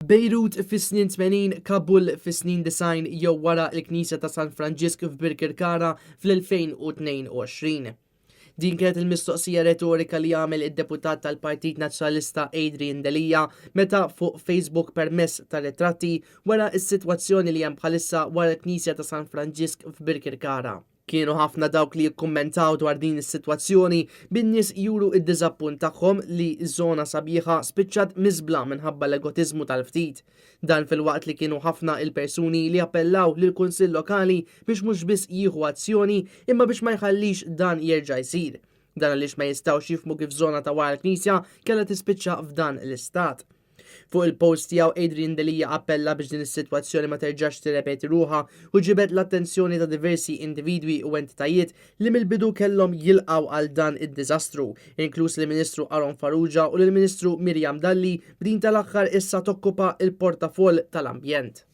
Beirut fis-snin 80, Kabul fis-snin 90 jew wara l-Knisja ta' San Franġisk f'Birkirkara fl-2022. Din kienet il-mistoqsija retorika li għamel id-deputat tal-Partit Nazzjonalista Adrian Delija meta fuq Facebook permess ta' ritratti wara s-sitwazzjoni li hemm bħalissa wara l-Knisja ta' San Franġisk f'Birkirkara. Kienu ħafna dawk li jikkummentaw dwar din is-sitwazzjoni bin-nies juru id-diżappunt tagħhom li ż-żona sabiħa spiċċat miżbla minħabba l-egotiżmu tal-ftit. Dan filwaqt li kienu ħafna il-persuni li appellaw lil kunsill lokali biex mhux biss jieħu azzjoni imma biex ma jħallix dan jerġa' jsir. Dan għaliex ma jistgħux jifhmu kif żona ta' wara l-Knisja kellha tispiċċa f'dan l-istat. Fuq il-post tiegħu Adrian Delija appella biex din is-sitwazzjoni ma terġax tirrepeti ruħha u ġibed l-attenzjoni ta' diversi individwi u entitajiet li mill-bidu kellhom jilqgħu għal dan id-diżastru, inkluż lill-Ministru Aaron Farrugia u lill-Ministru Miriam Dalli b'din tal-aħħar issa tokkupa il-portafoll tal-Ambjent.